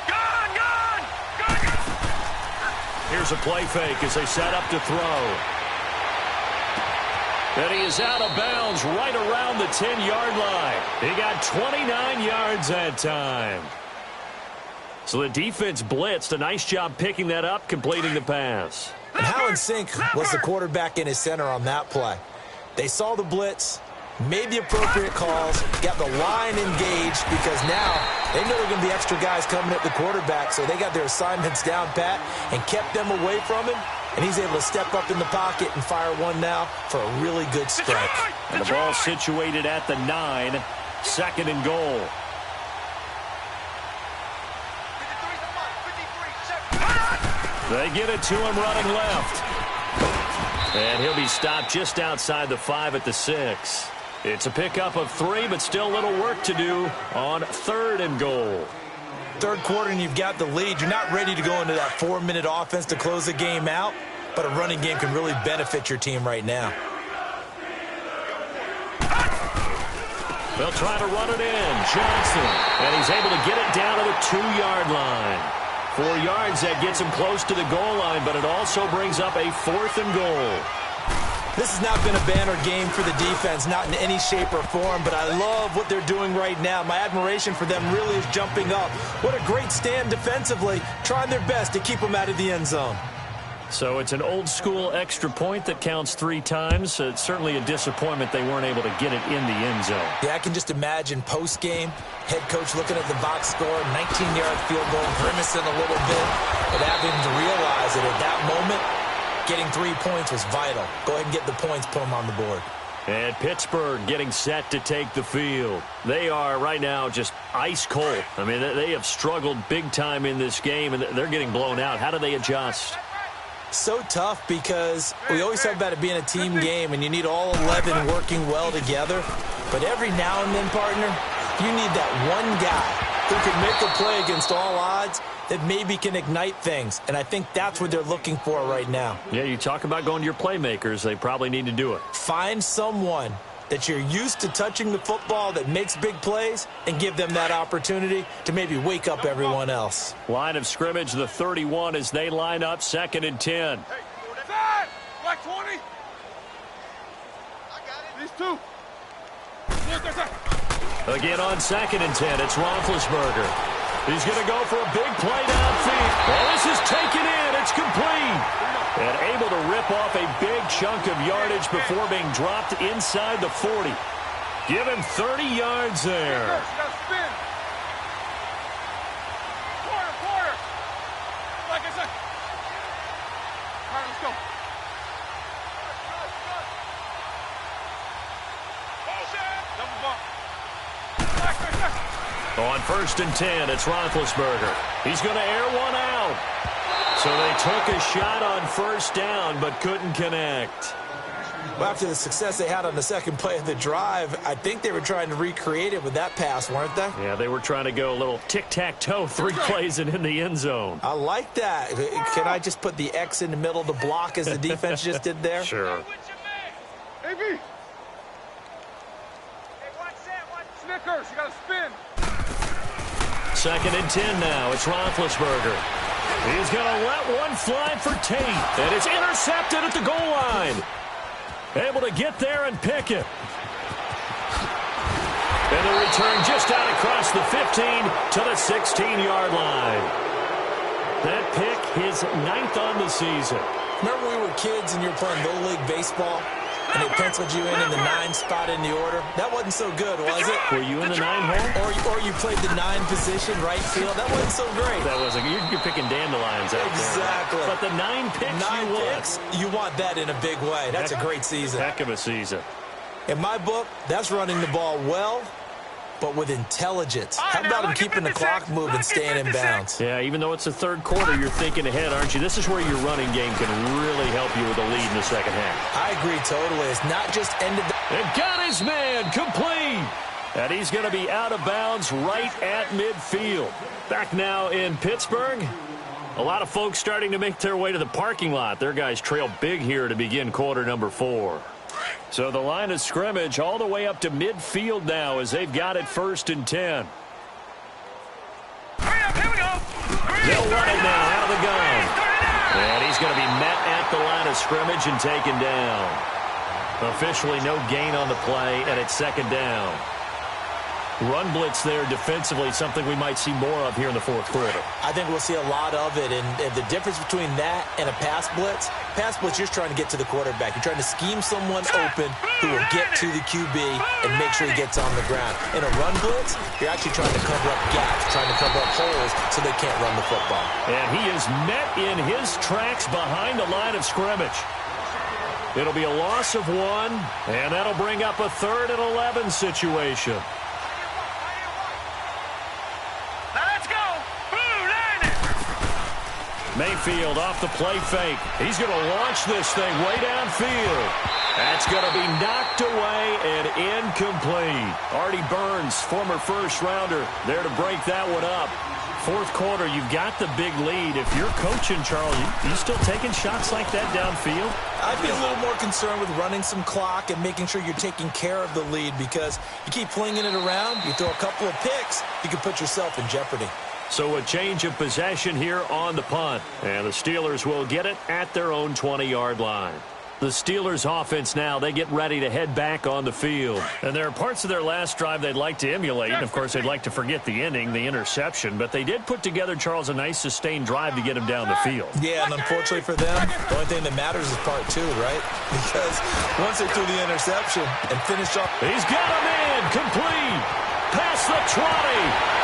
Gone! Here's a play fake as they set up to throw. And he is out of bounds right around the 10-yard line. He got 29 yards that time. So the defense blitzed. A nice job picking that up, completing the pass. And how in sync was the quarterback in his center on that play? They saw the blitz, made the appropriate calls, got the line engaged because now they know there are going to be extra guys coming at the quarterback, so they got their assignments down pat and kept them away from him, and he's able to step up in the pocket and fire one now for a really good strike. And the ball situated at the 9, second and goal. They get it to him running left. And he'll be stopped just outside the 5 at the 6. It's a pickup of 3, but still a little work to do on third and goal. Third quarter and you've got the lead. You're not ready to go into that 4-minute offense to close the game out, but a running game can really benefit your team right now. They'll try to run it in. Johnson. And he's able to get it down to the 2-yard line. 4 yards, that gets him close to the goal line, but it also brings up a 4th and goal. This has not been a banner game for the defense, not in any shape or form, but I love what they're doing right now. My admiration for them really is jumping up. What a great stand defensively, trying their best to keep them out of the end zone. So it's an old-school extra point that counts 3 times. It's certainly a disappointment they weren't able to get it in the end zone. Yeah, I can just imagine post-game, head coach looking at the box score, 19-yard field goal, grimacing a little bit, but having to realize that at that moment, getting 3 points was vital. Go ahead and get the points, put them on the board. And Pittsburgh getting set to take the field. They are right now just ice cold. I mean, they have struggled big time in this game, and they're getting blown out. How do they adjust? So tough because we always talk about it being a team game, and you need all 11 working well together. But every now and then, partner, you need that one guy who can make a play against all odds that maybe can ignite things. And I think that's what they're looking for right now. Yeah, you talk about going to your playmakers. They probably need to do it. Find someone that you're used to touching the football that makes big plays and give them that opportunity to maybe wake up everyone else. Line of scrimmage, the 31 as they line up, 2nd and 10. Hey, like 20. I got it. These 2. Again on 2nd and 10, it's Roethlisberger. He's going to go for a big play downfield. Well, this is taken in. It's complete. And able to rip off a big chunk of yardage before being dropped inside the 40. Give him 30 yards there. Spin. Quarter. Like I said. All right, let's go. Double bump. On 1st and 10, it's Roethlisberger. He's going to air one out. So they took a shot on 1st down, but couldn't connect. Well, after the success they had on the second play of the drive, I think they were trying to recreate it with that pass, weren't they? Yeah, they were trying to go a little tic-tac-toe, 3 plays and in the end zone. I like that. Can I just put the X in the middle to block as the defense just did there? Sure. AB. Hey, watch that. Snickers, you got to spin. 2nd and 10 now. It's Roethlisberger. He's going to let one fly for Tate. And it's intercepted at the goal line. Able to get there and pick it. And the return just out across the 15 to the 16-yard line. That pick, his 9th on the season. Remember we were kids and you were playing Little League Baseball? and they penciled you in the 9 spot in the order, that wasn't so good, was it? Were you in the 9 hole? Or you played the 9 position, right field. That wasn't so great. That wasn't. You're picking dandelions out exactly. there. But the 9 picks you want that in a big way. That's a great season. Heck of a season. In my book, that's running the ball well, but with intelligence. How about him keeping the clock moving, staying in bounds? Yeah, even though it's the third quarter, you're thinking ahead, aren't you? This is where your running game can really help you with a lead in the second half. I agree totally. It's not just ended. And got his man complete. And he's going to be out of bounds right at midfield. Back now in Pittsburgh. A lot of folks starting to make their way to the parking lot. Their guys trail big here to begin quarter number 4. So the line of scrimmage all the way up to midfield now as they've got it 1st and 10. Here we go. They'll run it now out of the gun. And he's going to be met at the line of scrimmage and taken down. Officially no gain on the play, and it's 2nd down. Run blitz there defensively, something we might see more of here in the 4th quarter. I think we'll see a lot of it, and the difference between that and a pass blitz, you're just trying to get to the quarterback. You're trying to scheme someone open who will get to the QB and make sure he gets on the ground. In a run blitz, you're actually trying to cover up gaps, trying to cover up holes so they can't run the football. And he is met in his tracks behind the line of scrimmage. It'll be a loss of 1, and that'll bring up a 3rd and 11 situation. Mayfield off the play fake. He's going to launch this thing way downfield. That's going to be knocked away and incomplete. Artie Burns, former first-rounder, there to break that one up. 4th quarter, you've got the big lead. If you're coaching, Charles, you still taking shots like that downfield? I'd be a little more concerned with running some clock and making sure you're taking care of the lead, because you keep flinging it around, you throw a couple of picks, you can put yourself in jeopardy. So a change of possession here on the punt. And the Steelers will get it at their own 20-yard line. The Steelers offense now, they get ready to head back on the field. And there are parts of their last drive they'd like to emulate. And, of course, they'd like to forget the ending, the interception. But they did put together, Charles, a nice sustained drive to get him down the field. Yeah, and unfortunately for them, the only thing that matters is part 2, right? Because once they threw the interception and finished off. He's got him in, complete, past the 20.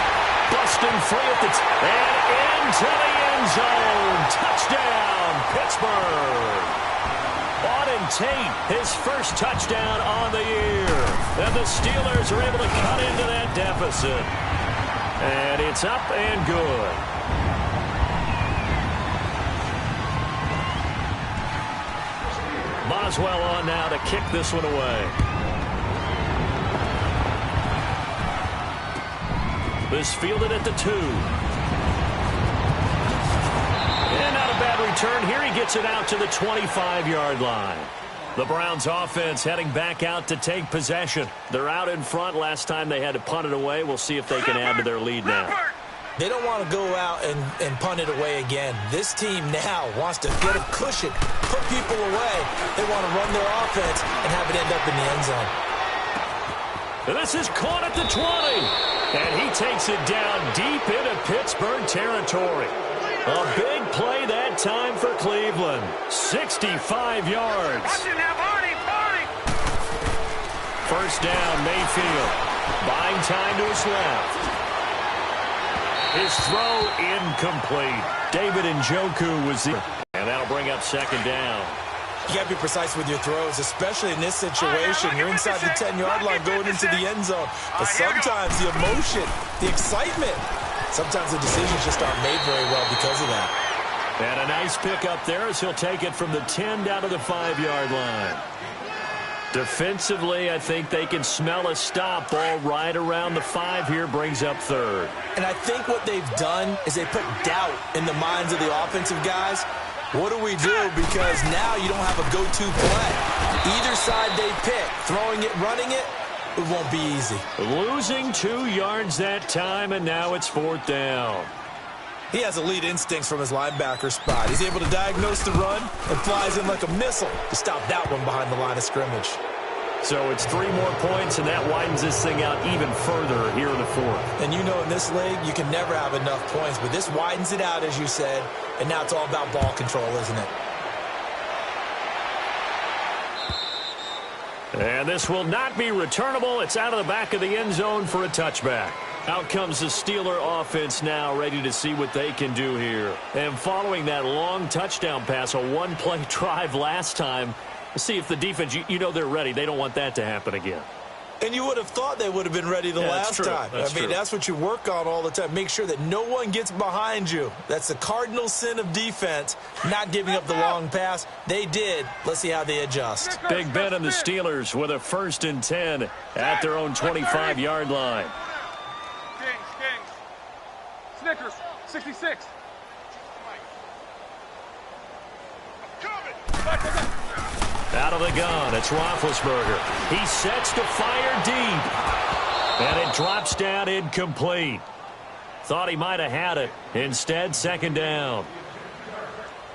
Busting free at the and into the end zone. Touchdown, Pittsburgh. Auden Tate, his first touchdown on the year. And the Steelers are able to cut into that deficit. And it's up and good. Boswell on now to kick this one away. This fielded at the 2. And not a bad return here. He gets it out to the 25-yard line. The Browns offense heading back out to take possession. They're out in front. Last time they had to punt it away. We'll see if they can add to their lead now. They don't want to go out and punt it away again. This team now wants to get a cushion, put people away. They want to run their offense and have it end up in the end zone. And this is caught at the 20. And he takes it down deep into Pittsburgh territory. A big play that time for Cleveland. 65 yards. First down, Mayfield. Buying time to his left. His throw incomplete. David Njoku was the... And that'll bring up 2nd down. You got to be precise with your throws, especially in this situation. You're inside the 10-yard line going into the end zone. But sometimes the emotion, the excitement, sometimes the decisions just aren't made very well because of that. And a nice pickup there as he'll take it from the 10 down to the 5-yard line. Defensively, I think they can smell a stop. Ball right around the 5 here, brings up 3rd. And I think what they've done is they put doubt in the minds of the offensive guys. What do we do? Because now you don't have a go-to play. Either side they pick, throwing it, running it, it won't be easy. Losing 2 yards that time, and now it's 4th down. He has elite instincts from his linebacker spot. He's able to diagnose the run and flies in like a missile to stop that one behind the line of scrimmage. So it's 3 more points, and that widens this thing out even further here in the 4th. And you know in this league, you can never have enough points, but this widens it out, as you said, and now it's all about ball control, isn't it? And this will not be returnable. It's out of the back of the end zone for a touchback. Out comes the Steeler offense now, ready to see what they can do here. And following that long touchdown pass, a one-play drive last time, see if the defense, you know they're ready. They don't want that to happen again. And you would have thought they would have been ready the last time. That's what you work on all the time. Make sure that no one gets behind you. That's the cardinal sin of defense, not giving up the long pass. They did. Let's see how they adjust. Big Ben and the Steelers with a 1st and 10 at their own 25-yard line. Kings. Snickers, 66. Out of the gun, it's Roethlisberger. He sets to fire deep. And it drops down incomplete. Thought he might have had it. Instead, 2nd down.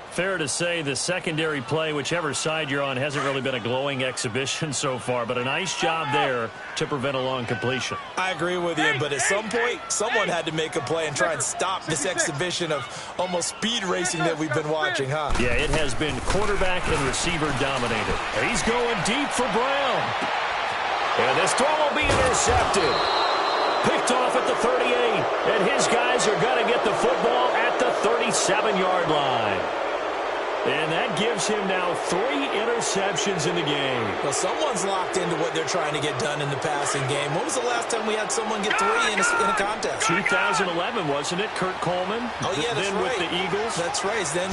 Fair to say the secondary play, whichever side you're on, hasn't really been a glowing exhibition so far, but a nice job there to prevent a long completion. I agree with you, but at some point, someone had to make a play and try and stop this exhibition of almost speed racing that we've been watching, huh? Yeah, it has been quarterback and receiver dominated. He's going deep for Brown. And this throw will be intercepted. Picked off at the 38, and his guys are going to get the football at the 37-yard line. And that gives him now 3 interceptions in the game. Well, someone's locked into what they're trying to get done in the passing game. When was the last time we had someone get 3 in a contest? 2011, wasn't it? Kurt Coleman? Oh, yeah, that's then right. With the Eagles? That's right. Then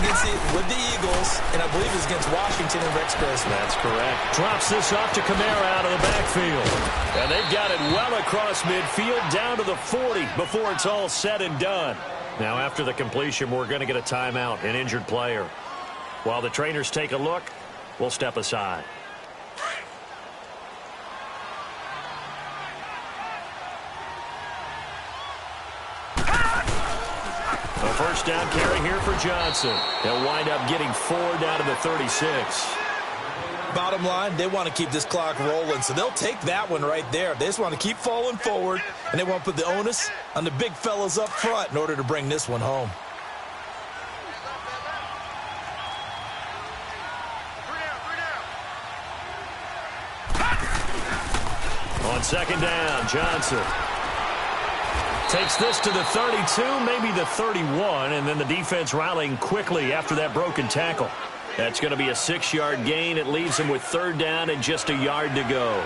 with the Eagles, and I believe it was against Washington and Rex Grossman. That's correct. Drops this off to Kamara out of the backfield. And they've got it well across midfield down to the 40 before it's all said and done. Now, after the completion, we're going to get a timeout, an injured player. While the trainers take a look, we'll step aside. A 1st down carry here for Johnson. They'll wind up getting 4 down to the 36. Bottom line, they want to keep this clock rolling, so they'll take that one right there. They just want to keep falling forward, and they want to put the onus on the big fellas up front in order to bring this one home. On 2nd down, Johnson takes this to the 32, maybe the 31, and then the defense rallying quickly after that broken tackle. That's going to be a 6-yard gain. It leaves them with 3rd down and just a yard to go.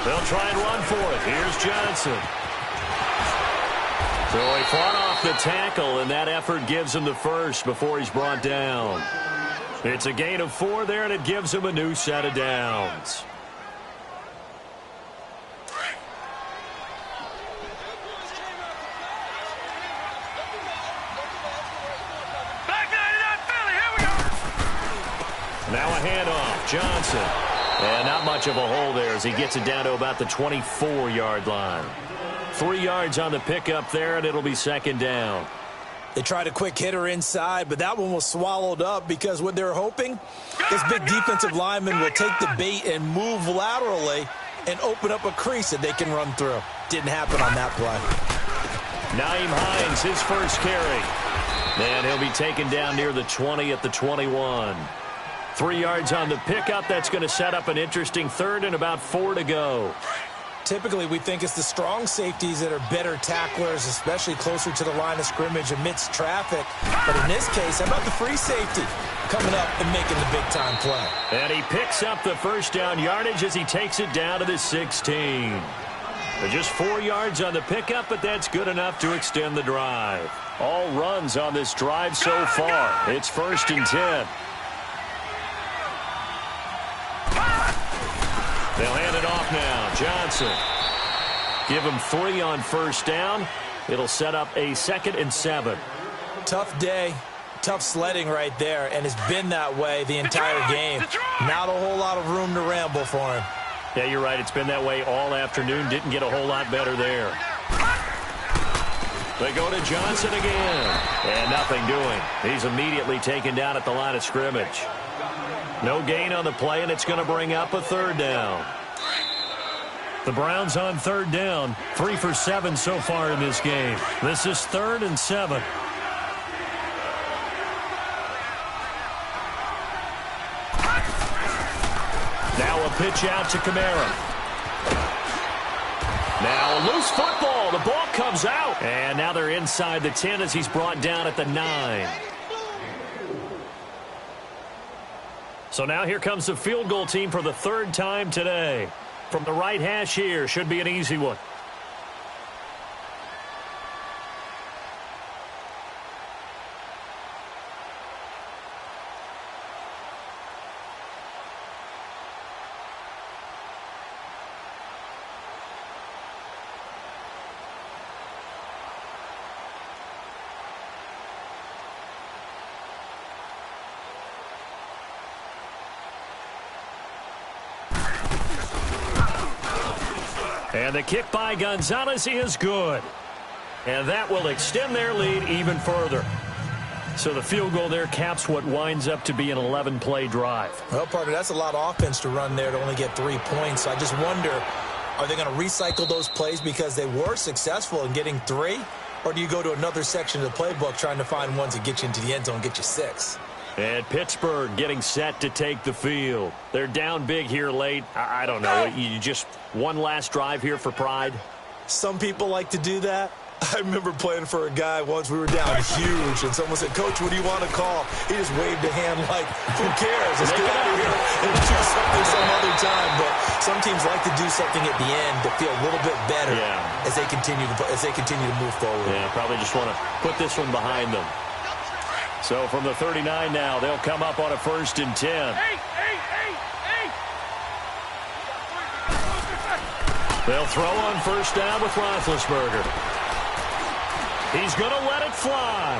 They'll try and run for it. Here's Johnson. So he fought off the tackle, and that effort gives him the 1st before he's brought down. It's a gain of 4 there, and it gives him a new set of downs. Now a handoff. Johnson. And not much of a hole there as he gets it down to about the 24-yard line. 3 yards on the pickup there, and it'll be 2nd down. They tried a quick hitter inside, but that one was swallowed up because what they're hoping, this big defensive lineman will take the bait and move laterally and open up a crease that they can run through. Didn't happen on that play. Nyheim Hines, his 1st carry. And he'll be taken down near the 20 at the 21. 3 yards on the pickup. That's going to set up an interesting 3rd and about 4 to go. Typically, we think it's the strong safeties that are better tacklers, especially closer to the line of scrimmage amidst traffic. But in this case, how about the free safety coming up and making the big-time play? And he picks up the 1st down yardage as he takes it down to the 16. But just 4 yards on the pickup, but that's good enough to extend the drive. All runs on this drive so far. It's 1st and 10. They'll hand it off now. Johnson. Give him 3 on 1st down. It'll set up a 2nd and 7. Tough day. Tough sledding right there, and it's been that way the entire game. Not a whole lot of room to ramble for him. Yeah, you're right. It's been that way all afternoon. Didn't get a whole lot better there. They go to Johnson again. And nothing doing. He's immediately taken down at the line of scrimmage. No gain on the play, and it's going to bring up a 3rd down. The Browns on 3rd down. 3 for 7 so far in this game. This is 3rd and 7. pitch out to Kamara. Now a loose football. The ball comes out. And now they're inside the 10 as he's brought down at the 9. So now here comes the field goal team for the 3rd time today. From the right hash here, should be an easy one. And the kick by Gonzalez is good. And that will extend their lead even further. So the field goal there caps what winds up to be an 11-play drive. Well, partner, that's a lot of offense to run there to only get 3 points. So I just wonder, are they going to recycle those plays because they were successful in getting 3? Or do you go to another section of the playbook trying to find ones that get you into the end zone and get you 6? And Pittsburgh getting set to take the field. They're down big here late. I don't know. You just one last drive here for pride? Some people like to do that. I remember playing for a guy once. We were down huge, and someone said, "Coach, what do you want to call?" He just waved a hand like, "Who cares? Let's get out of here and do something some other time." But some teams like to do something at the end to feel a little bit better as they continue to move forward. Yeah, probably just want to put this one behind them. So from the 39 now, they'll come up on a 1st and 10. They'll throw on 1st down with Roethlisberger. He's going to let it fly.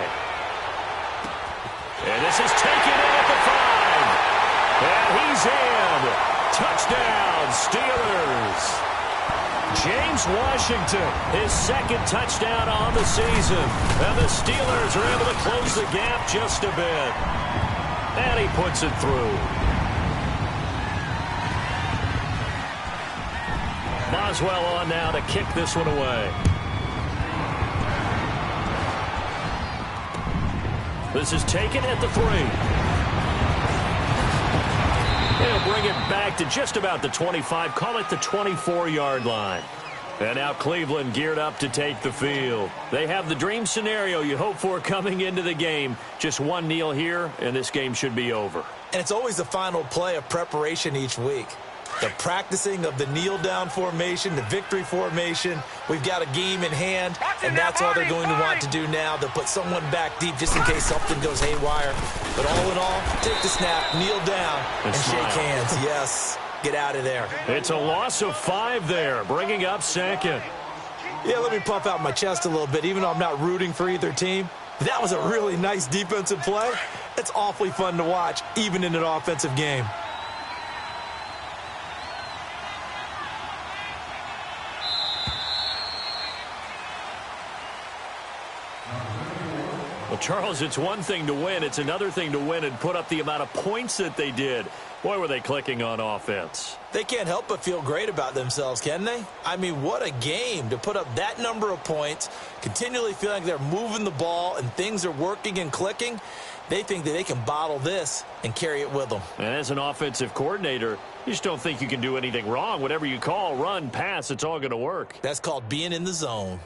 And this is taken in at the 5. And he's in. Touchdown, Steelers. James Washington, his 2nd touchdown on the season. And the Steelers are able to close the gap just a bit. And he puts it through. Boswell on now to kick this one away. This is taken at the 3. They'll bring it back to just about the 25, call it the 24-yard line. And now Cleveland geared up to take the field. They have the dream scenario you hope for coming into the game. Just one kneel here, and this game should be over. And it's always the final play of preparation each week. The practicing of the kneel-down formation, the victory formation. We've got a game in hand, and that's all they're going to want to do now. They'll put someone back deep just in case something goes haywire. But all in all, take the snap, kneel down, and shake hands. Yes, get out of there. It's a loss of 5 there, bringing up 2nd. Yeah, let me puff out my chest a little bit, even though I'm not rooting for either team. That was a really nice defensive play. It's awfully fun to watch, even in an offensive game. Well, Charles, it's one thing to win. It's another thing to win and put up the amount of points that they did. Boy, were they clicking on offense. They can't help but feel great about themselves, can they? I mean, what a game to put up that number of points, continually feel like they're moving the ball and things are working and clicking. They think that they can bottle this and carry it with them. And as an offensive coordinator, you just don't think you can do anything wrong. Whatever you call, run, pass, it's all going to work. That's called being in the zone.